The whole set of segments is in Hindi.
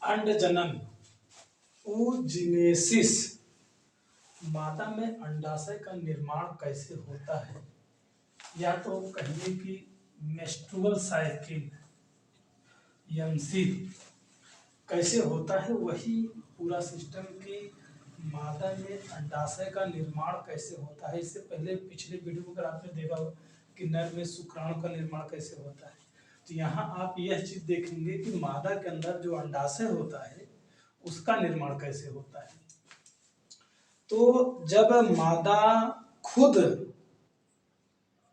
अंडजनन oogenesis मादा में अंडाशय का निर्माण कैसे होता है, या तो कहिए कि मेंस्ट्रुअल साइकिल यमसी कैसे होता है, वही पूरा सिस्टम की मादा में अंडाशय का निर्माण कैसे होता है। इससे पहले पिछले वीडियो में अगर आपने देखा हो कि नर में शुक्राणु का निर्माण कैसे होता है, तो यहाँ आप यह चीज देखेंगे कि मादा के अंदर जो अंडाशय होता है उसका निर्माण कैसे होता है। तो जब मादा खुद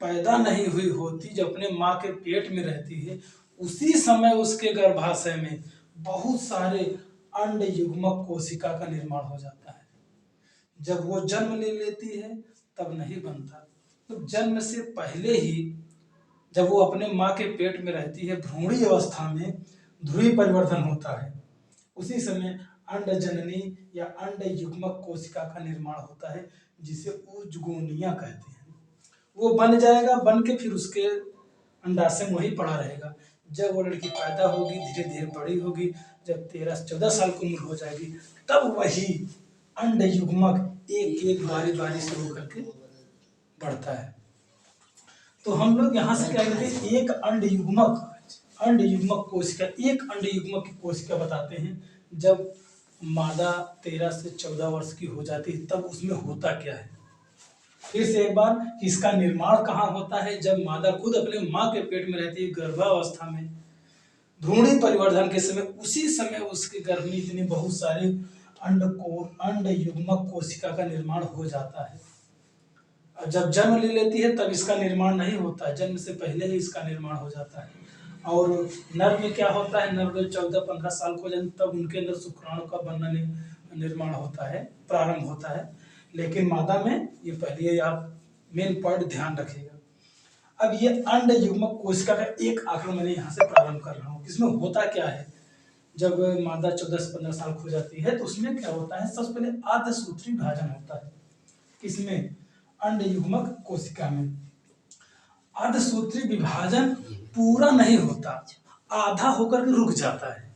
पैदा नहीं हुई होती, जब अपने माँ के पेट में रहती है, उसी समय उसके गर्भाशय में बहुत सारे अंड युग्मक कोशिका का निर्माण हो जाता है। जब वो जन्म ले लेती है तब नहीं बनता, तो जन्म से पहले ही जब वो अपने माँ के पेट में रहती है, भ्रूणी अवस्था में ध्रुवीय परिवर्तन होता है, उसी समय अंड जननी या अंड युग्मक कोशिका का निर्माण होता है, जिसे ऊजगोनिया कहते हैं। वो बन जाएगा, बन के फिर उसके अंडाशय में वही पड़ा रहेगा। जब वो लड़की पैदा होगी, धीरे धीरे बड़ी होगी, जब 13-14 साल की उम्र हो जाएगी, तब वही अंड युग्मक एक एक बारी बारी से होकर के बढ़ता है। तो हम लोग यहाँ से क्या कहते हैं, एक अंड युग्मक कोशिका, एक अंड युग्मक की कोशिका बताते हैं। जब मादा 13 से 14 वर्ष की हो जाती है तब उसमें होता क्या है। फिर से एक बार कि इसका निर्माण कहाँ होता है, जब मादा खुद अपने माँ के पेट में रहती है गर्भावस्था में, भ्रूणी परिवर्धन के समय, उसी समय उसके गर्भ में इतने बहुत सारे अंड युग्मक कोशिका का निर्माण हो जाता है। जब जन्म ले लेती है तब इसका निर्माण नहीं होता है, जन्म से पहले ही इसका निर्माण हो जाता है। और नर में क्या होता है, नर में 14-15 साल को जन्म, तब उनके अंदर शुक्राणु का बनना निर्माण होता है, प्रारंभ होता है। लेकिन मादा में ये पहले आप मेन पॉइंट ध्यान रखिएगा। अब ये अंड युग्मक कोशिका का एक आंकड़ा मैंने यहाँ से प्रारंभ कर रहा हूँ। इसमें होता क्या है, जब मादा 14 से 15 साल हो जाती है तो उसमें क्या होता है, सबसे पहले आद्यसूत्री विभाजन होता है। किसमें, अंड युग्मक कोशिका में। अर्धसूत्री विभाजन पूरा नहीं होता, आधा होकर के रुक जाता है।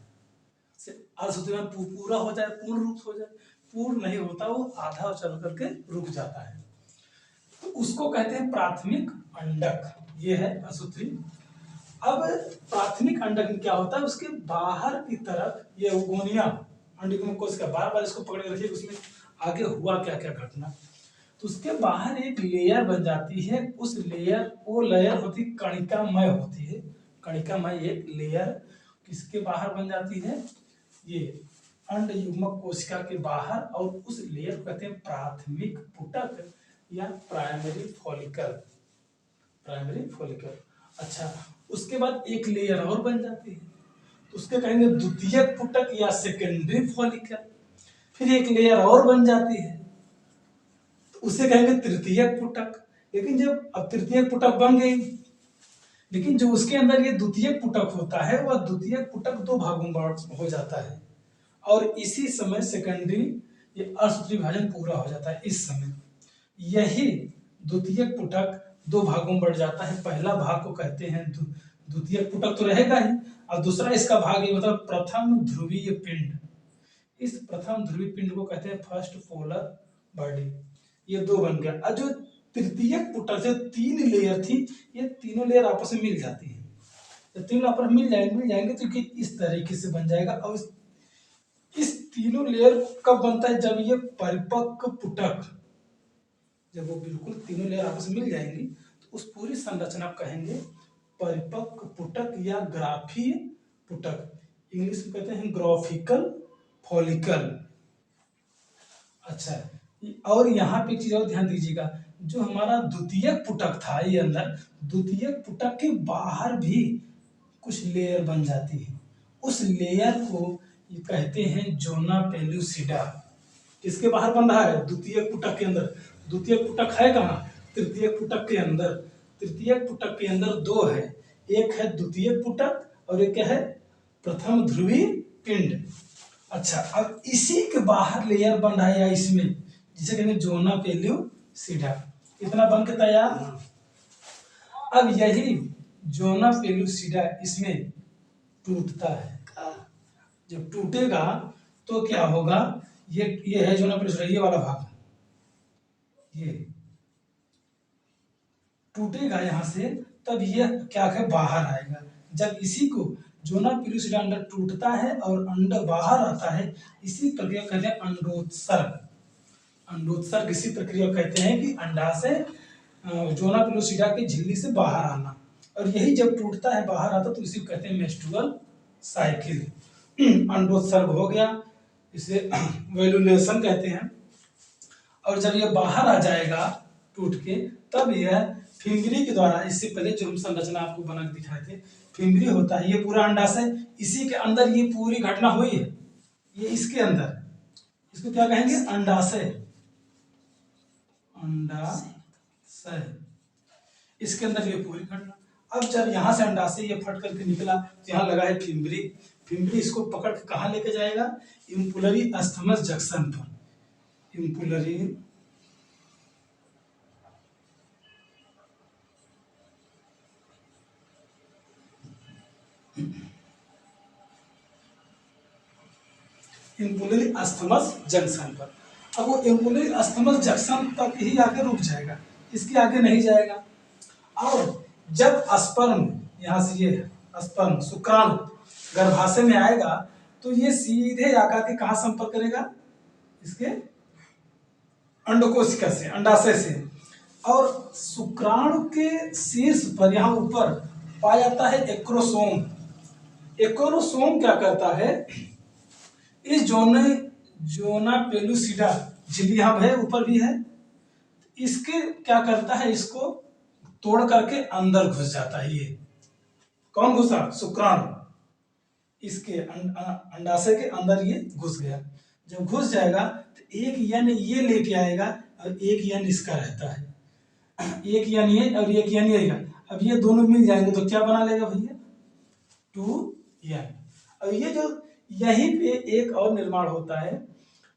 अर्धसूत्री पूरा हो जाए, पूर्ण रूप हो जाए, पूर्ण नहीं होता, वो आधा चल करके रुक जाता है, तो उसको कहते हैं प्राथमिक अंडक। ये है अर्धसूत्री। अब प्राथमिक अंडक में क्या होता है, उसके बाहर की तरफ ये उगोनिया अंड युग्मक कोशिका, बार बार इसको पकड़ के रखिए, उसमें आगे हुआ क्या क्या घटना। तो उसके बाहर एक लेयर बन जाती है, उस लेयर, वो लेयर होती कणिकामय होती है। कणिकामय एक लेयर किसके बाहर बन जाती है, ये अंड युग्मक कोशिका के बाहर, और उस लेयर को कहते हैं प्राथमिक पुटक या प्राइमरी फॉलिकल। Primary follicle. अच्छा, उसके बाद एक लेयर और बन जाती है, तो उसके कहेंगे द्वितीयक पुटक या सेकेंडरी फॉलिकल। फिर एक लेयर और बन जाती है, उसे कहेंगे तृतीयक पुटक। लेकिन जब अब तृतीयक पुटक बन गई, लेकिन जो उसके अंदर ये द्वितीयक पुटक होता है, वह द्वितीयक पुटक 2 भागों में हो जाता है, और इसी समय सेकेंडरी ये अर्धसूत्री विभाजन पूरा हो जाता है। इस समय यही द्वितीयक पुटक 2 भागों में बढ़ जाता है। पहला भाग को कहते हैं द्वितीयक पुटक तो रहेगा ही, और दूसरा इसका भाग ये मतलब प्रथम ध्रुवीय पिंड। इस प्रथम ध्रुवीय पिंड को कहते हैं फर्स्ट पोलर बॉडी। ये 2 बन गया। और जो तृतीयक पुटक से 3 लेयर थी, ये तीनों लेयर आपस में मिल जाती है। जब तीनों आपस में मिल जाएंगे तो इस तरीके से बन जाएगा। और इस तीनों लेयर कब बनता है, जब ये परिपक्व पुटक, जब वो बिल्कुल तीनों लेयर आपस में मिल जाएंगी, तो उस पूरी संरचना को कहेंगे परिपक्व पुटक या ग्राफीय पुटक। इंग्लिश में कहते हैं ग्राफिकल फॉलिकल। अच्छा, और यहाँ पे एक चीज और ध्यान दीजिएगा, जो हमारा द्वितीयक पुटक था, ये अंदर द्वितीयक पुटक के बाहर भी कुछ लेयर बन जाती है। उस लेयर को ये कहते हैं जोना पेलुसिडा। किसके बाहर बन रहा है, द्वितीयक पुटक के अंदर। द्वितीयक पुटक है कहाँ, तृतीयक पुटक के अंदर। तृतीयक पुटक के अंदर 2 है, एक है द्वितीयक पुटक और एक है प्रथम ध्रुवीय पिंड। अच्छा, अब इसी के बाहर लेयर बन रहा है, या इसमें, जिसे कहेंगे जोना पेलुसिडा। इतना बन के तैयार। अब यही जोना पेलुसिडा इसमें टूटता है। जब टूटेगा तो क्या होगा, ये है जो ना ये वाला भाग, ये टूटेगा यहाँ से, तब ये क्या है, बाहर आएगा। जब इसी को जोना पेलुसिडा अंडा टूटता है और अंडा बाहर आता है, इसी प्रक्रिया कहते हैं अंडोत्सर्ग। अंडोत्सर्ग इसी प्रक्रिया कहते हैं कि अंडा से जोना पेलुसिडा की झिल्ली से बाहर आना, और यही जब टूटता है बाहर आता तो इसी को कहते हैं मेंस्ट्रुअल साइकिल। अंडोत्सर्ग हो गया, इसे वेलुलेशन कहते हैं। और जब ये बाहर आ जाएगा टूट के, तब यह फिंगरी के द्वारा, इससे पहले जो हम संरचना आपको बना के दिखाए थे, फिंगरी होता है, ये पूरा अंडाशय, इसी के अंदर ये पूरी घटना हुई है, ये इसके अंदर, इसको क्या कहेंगे, अंडाशय, अंडाशय, इसके अंदर ये पूरी घटना। अब जब यहाँ से अंडाशय ये फट करके निकला तो यहाँ लगा है फिंबरी, फिंबरी इसको पकड़ के कहाँ लेके जाएगा, इम्पुलरी अस्थमस जंक्शन पर, इम्पुलरी इम्पुलरी अस्थमस जंक्शन पर। अब वो इम्पुलरी अस्थमस जंक्शन तक ही आके रुक जाएगा, इसके आगे नहीं जाएगा। और जब स्पर्म यहाँ से ये स्पर्म शुक्राणु गर्भाशय में आएगा तो ये सीधे आकर के कहाँ संपर्क करेगा, इसके अंडकोशिका से, अंडाशय से। और शुक्राणु के शीर्ष पर यहाँ ऊपर पाया जाता है एक्रोसोम। एक्रोसोम क्या करता है, इस जोना पेलुसिडा झिल्ली यहाँ है, ऊपर भी है, इसके क्या करता है, इसको तोड़ करके अंदर घुस जाता है। ये कौन घुसा, शुक्राणु, इसके अंडाशय के अंदर ये घुस गया। जब घुस जाएगा तो एक यन ये लेके आएगा और एक यन इसका रहता है, एक यन ये और एक यन ये आएगा। अब ये दोनों मिल जाएंगे तो क्या बना लेगा भैया, 2 यन। और ये जो यहीं पे एक और निर्माण होता है,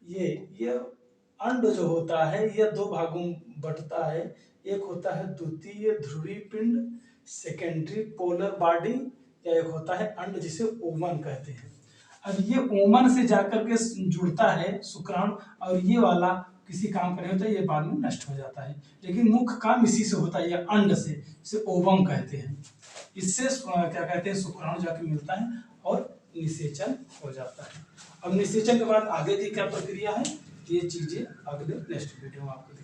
ये अंड जो होता है ये 2 भागों में बंटता है। एक होता है द्वितीय ध्रुवीय पिंड, सेकेंडरी पोलर बॉडी, या एक होता है अंड जिसे ओमन कहते हैं। अब ये ओमन से जाकर के जुड़ता है शुक्राणु, और ये वाला किसी काम का नहीं होता, ये बाद में नष्ट हो जाता है, लेकिन मुख्य काम इसी से होता है, ये अंड से, इसे ओवम कहते हैं। इससे क्या कहते हैं, शुक्राणु जाके मिलता है और निषेचन हो जाता है। अब निषेचन के बाद आगे की क्या प्रक्रिया है, ये चीजें अगले नेक्स्ट वीडियो में आपको